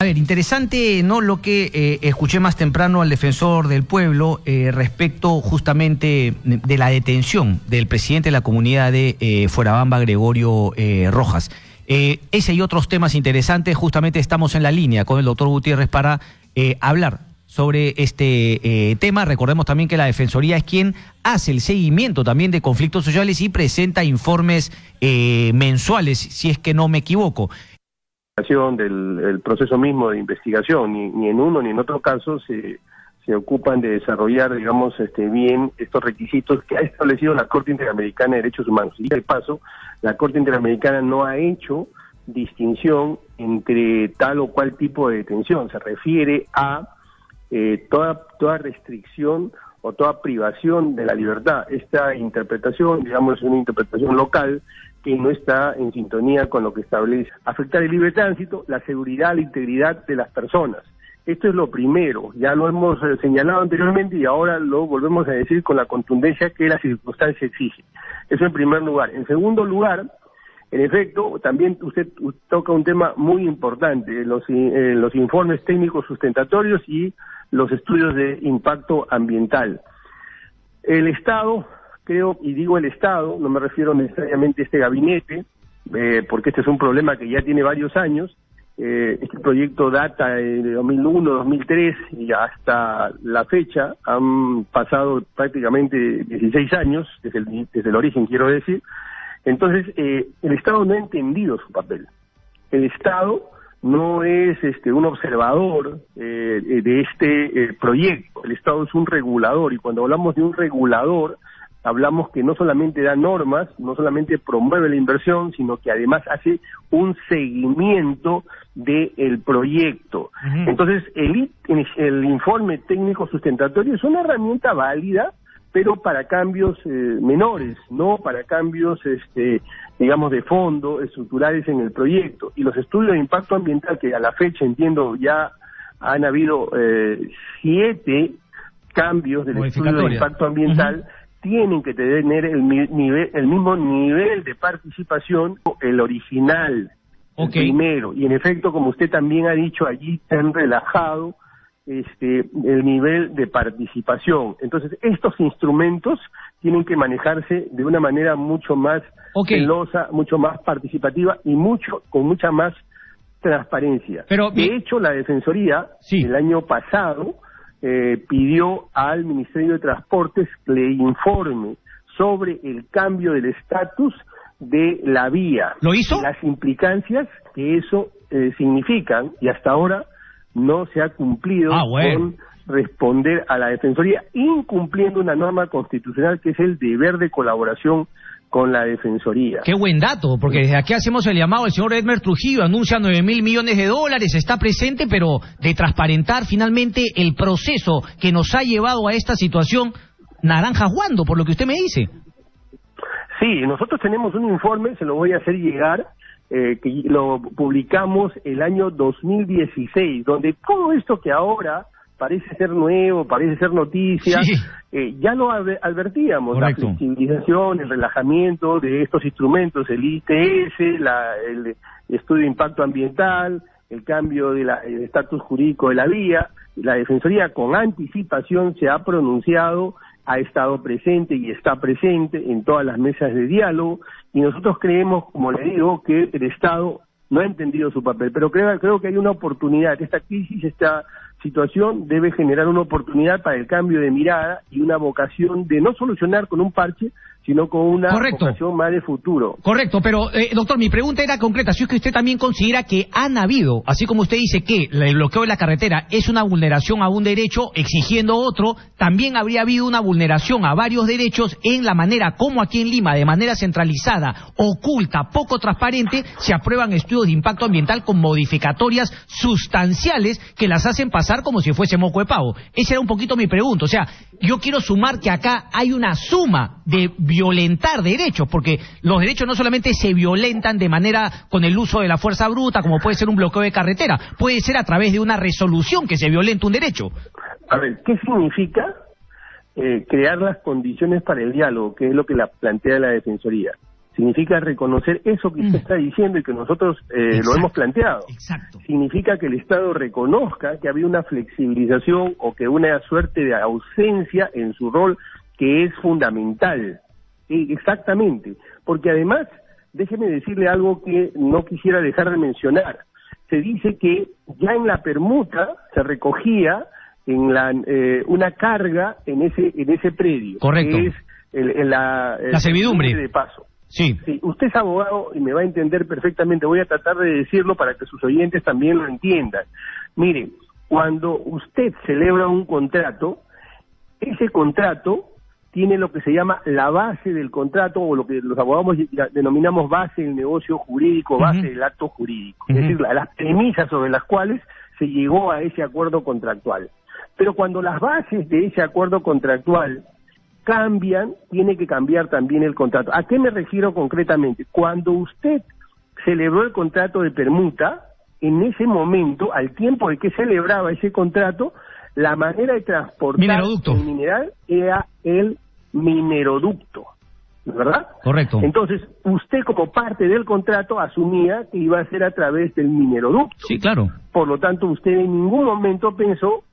A ver, interesante, ¿no?, lo que escuché más temprano al defensor del pueblo respecto justamente de la detención del presidente de la comunidad de Fuerabamba, Gregorio Rojas. Ese y otros temas interesantes, justamente estamos en la línea con el doctor Gutiérrez para hablar sobre este tema. Recordemos también que la Defensoría es quien hace el seguimiento también de conflictos sociales y presenta informes mensuales, si es que no me equivoco. Del proceso mismo de investigación, ni en uno ni en otro caso se ocupan de desarrollar, digamos, bien estos requisitos que ha establecido la Corte Interamericana de Derechos Humanos. Y de paso, la Corte Interamericana no ha hecho distinción entre tal o cual tipo de detención. Se refiere a toda restricción o toda privación de la libertad. Esta interpretación, digamos, es una interpretación local que no está en sintonía con lo que establece afectar el libre tránsito, la seguridad, la integridad de las personas. Esto es lo primero, ya lo hemos señalado anteriormente y ahora lo volvemos a decir con la contundencia que la circunstancia exige. Eso en primer lugar. En segundo lugar, en efecto, también usted toca un tema muy importante, los informes técnicos sustentatorios y los estudios de impacto ambiental. El Estado, creo, y digo el Estado, no me refiero necesariamente a este gabinete, porque este es un problema que ya tiene varios años. Este proyecto data de 2001, 2003 y hasta la fecha han pasado prácticamente 16 años, desde el origen quiero decir. Entonces, el Estado no ha entendido su papel. El Estado no es un observador de este proyecto. El Estado es un regulador, y cuando hablamos de un regulador, hablamos que no solamente da normas, no solamente promueve la inversión, sino que además hace un seguimiento del proyecto. Entonces, el informe técnico sustentatorio es una herramienta válida, pero para cambios menores, no para cambios, digamos, de fondo, estructurales en el proyecto. Y los estudios de impacto ambiental, que a la fecha entiendo ya han habido 7 cambios del estudio de impacto ambiental, tienen que tener el mismo nivel de participación, el original, el primero. Y en efecto, como usted también ha dicho, allí se han relajado el nivel de participación. Entonces, estos instrumentos tienen que manejarse de una manera mucho más celosa, mucho más participativa y con mucha más transparencia. De hecho, la Defensoría, el año pasado, pidió al Ministerio de Transportes que le informe sobre el cambio del estatus de la vía. ¿Lo hizo? Las implicancias que eso significan, y hasta ahora no se ha cumplido con responder a la Defensoría, incumpliendo una norma constitucional que es el deber de colaboración con la Defensoría. Qué buen dato, porque desde aquí hacemos el llamado. El señor Edmer Trujillo anuncia $9.000 millones, está presente, pero de transparentar finalmente el proceso que nos ha llevado a esta situación, naranja jugando, por lo que usted me dice. Sí, nosotros tenemos un informe, se lo voy a hacer llegar, que lo publicamos el año 2016, donde todo esto que ahora parece ser nuevo, parece ser noticia, ya lo advertíamos. Correcto. La flexibilización, el relajamiento de estos instrumentos, el ITS, el estudio de impacto ambiental, el cambio del estatus jurídico de la vía. La Defensoría con anticipación se ha pronunciado, ha estado presente y está presente en todas las mesas de diálogo, y nosotros creemos, como le digo, que el Estado no ha entendido su papel, pero creo que hay una oportunidad. Esta crisis, esta situación debe generar una oportunidad para el cambio de mirada y una vocación de no solucionar con un parche, sino con una vocación más de futuro. Correcto, pero doctor, mi pregunta era concreta. Si es que usted también considera que han habido, así como usted dice que el bloqueo de la carretera es una vulneración a un derecho exigiendo otro, también habría habido una vulneración a varios derechos en la manera como aquí en Lima, de manera centralizada, oculta, poco transparente, se aprueban estudios de impacto ambiental con modificatorias sustanciales que las hacen pasar como si fuese moco de pavo. Esa era un poquito mi pregunta. O sea, yo quiero sumar que acá hay una suma de violentar derechos, porque los derechos no solamente se violentan de manera con el uso de la fuerza bruta, como puede ser un bloqueo de carretera, puede ser a través de una resolución que se violenta un derecho. A ver, ¿qué significa crear las condiciones para el diálogo, que es lo que plantea la Defensoría? significa reconocer eso que usted está diciendo y que nosotros lo hemos planteado. Exacto. Significa que el Estado reconozca que había una flexibilización o que una suerte de ausencia en su rol que es fundamental. Exactamente, porque además, déjeme decirle algo que no quisiera dejar de mencionar. Se dice que ya en la permuta se recogía una carga en ese predio. Correcto. Que es la servidumbre de paso. Sí. Sí. Usted es abogado y me va a entender perfectamente. Voy a tratar de decirlo para que sus oyentes también lo entiendan. Mire, cuando usted celebra un contrato, ese contrato tiene lo que se llama la base del contrato, o lo que los abogados denominamos base del negocio jurídico, base del acto jurídico, es decir, las premisas sobre las cuales se llegó a ese acuerdo contractual. Pero cuando las bases de ese acuerdo contractual cambian, tiene que cambiar también el contrato. ¿A qué me refiero concretamente? Cuando usted celebró el contrato de permuta, en ese momento, al tiempo de que celebraba ese contrato, la manera de transportar el mineral era el mineroducto, ¿verdad? Correcto. Entonces, usted como parte del contrato asumía que iba a ser a través del mineroducto. Sí, claro. Por lo tanto, usted en ningún momento pensó,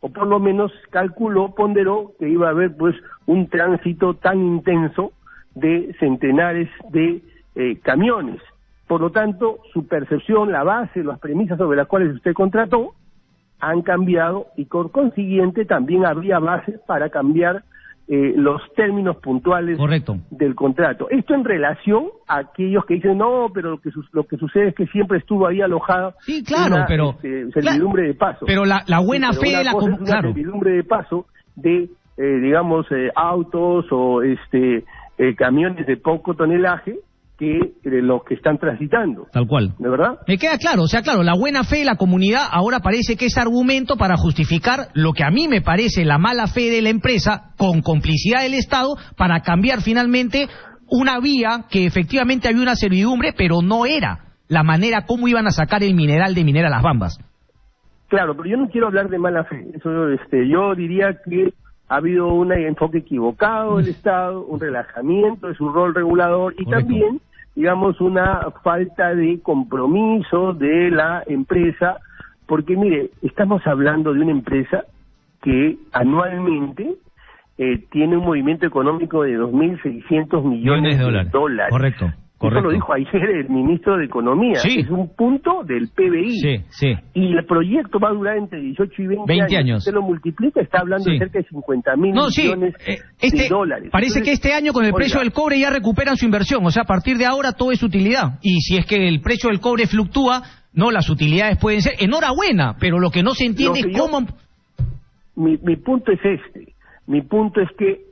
o por lo menos calculó, ponderó, que iba a haber pues un tránsito tan intenso de centenares de camiones. Por lo tanto, su percepción, la base, las premisas sobre las cuales usted contrató, han cambiado y por consiguiente también habría bases para cambiar los términos puntuales del contrato. Esto en relación a aquellos que dicen, no, pero lo que sucede es que siempre estuvo ahí alojado pero servidumbre de paso. Pero la buena fe de la servidumbre de paso de, digamos, autos o camiones de poco tonelaje, que los que están transitando. Tal cual. ¿De verdad? Me queda claro, o sea, claro, la buena fe de la comunidad ahora parece que es argumento para justificar lo que a mí me parece la mala fe de la empresa, con complicidad del Estado, para cambiar finalmente una vía que efectivamente había una servidumbre, pero no era la manera como iban a sacar el mineral de Minera Las Bambas. Claro, pero yo no quiero hablar de mala fe. Eso, yo diría que ha habido un enfoque equivocado del Estado, un relajamiento de su rol regulador y también, digamos, una falta de compromiso de la empresa, porque mire, estamos hablando de una empresa que anualmente tiene un movimiento económico de 2.600 millones de dólares. Correcto. Eso lo dijo ayer el ministro de Economía. Sí. Es un punto del PBI. Sí. Y el proyecto va a durar entre 18 y 20 años. Usted lo multiplica, está hablando de cerca de 50.000 millones de dólares. Parece que este año con el precio del cobre ya recuperan su inversión. O sea, a partir de ahora todo es utilidad. Y si es que el precio del cobre fluctúa, no, las utilidades pueden ser. Enhorabuena, pero lo que no se entiende es cómo... Mi punto es este. Mi punto es que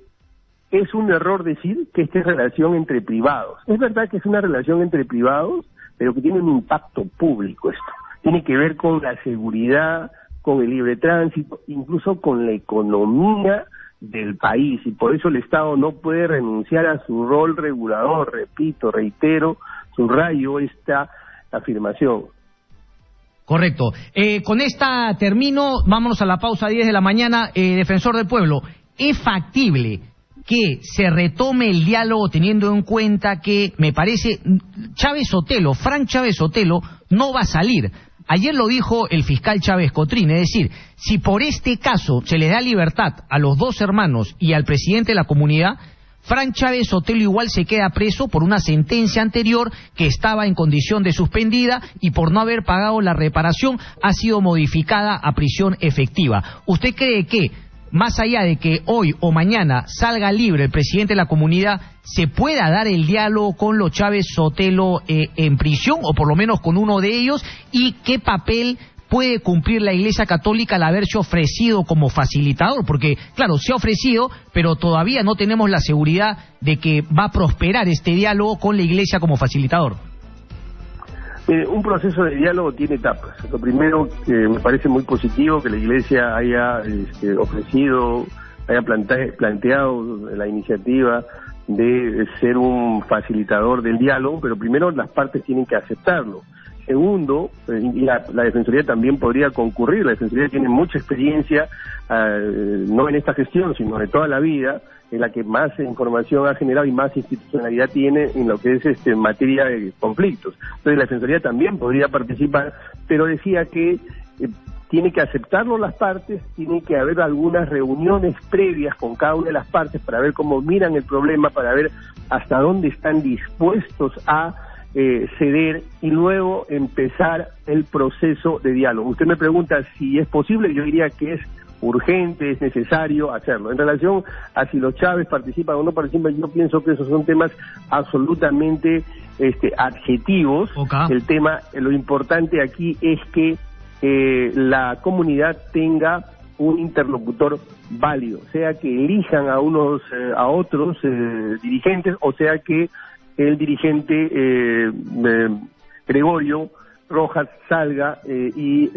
es un error decir que esta es relación entre privados. Es verdad que es una relación entre privados, pero que tiene un impacto público esto. Tiene que ver con la seguridad, con el libre tránsito, incluso con la economía del país. Y por eso el Estado no puede renunciar a su rol regulador. Repito, reitero, subrayo esta afirmación. Correcto. Con esta termino, vámonos a la pausa 10 de la mañana. Defensor del Pueblo, ¿es factible que se retome el diálogo teniendo en cuenta que, me parece, Frank Chávez Sotelo no va a salir? Ayer lo dijo el fiscal Chávez Cotrín, es decir, si por este caso se le da libertad a los dos hermanos y al presidente de la comunidad, Frank Chávez Sotelo igual se queda preso por una sentencia anterior que estaba en condición de suspendida y por no haber pagado la reparación ha sido modificada a prisión efectiva. ¿Usted cree que, más allá de que hoy o mañana salga libre el presidente de la comunidad, se pueda dar el diálogo con los Chávez Sotelo en prisión, o por lo menos con uno de ellos, y qué papel puede cumplir la Iglesia Católica al haberse ofrecido como facilitador? Porque, claro, se ha ofrecido, pero todavía no tenemos la seguridad de que va a prosperar este diálogo con la Iglesia como facilitador. Un proceso de diálogo tiene etapas. Lo primero, que me parece muy positivo que la Iglesia haya ofrecido, haya planteado la iniciativa de ser un facilitador del diálogo, pero primero las partes tienen que aceptarlo. Segundo, y la Defensoría también podría concurrir. La Defensoría tiene mucha experiencia, no en esta gestión, sino de toda la vida, en la que más información ha generado y más institucionalidad tiene en lo que es en materia de conflictos. Entonces la Defensoría también podría participar, pero decía que tiene que aceptarlo las partes, tiene que haber algunas reuniones previas con cada una de las partes para ver cómo miran el problema, para ver hasta dónde están dispuestos a ceder y luego empezar el proceso de diálogo. Usted me pregunta si es posible, yo diría que es urgente, es necesario hacerlo. En relación a si los Chávez participan o no participan, yo pienso que esos son temas absolutamente adjetivos. Okay. El tema, lo importante aquí es que la comunidad tenga un interlocutor válido, sea que elijan a otros dirigentes, o sea que el dirigente Gregorio Rojas salga y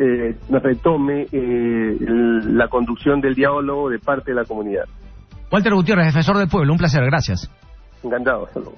retome la conducción del diálogo de parte de la comunidad. Walter Gutiérrez, defensor del pueblo, un placer, gracias. Encantado, hasta luego.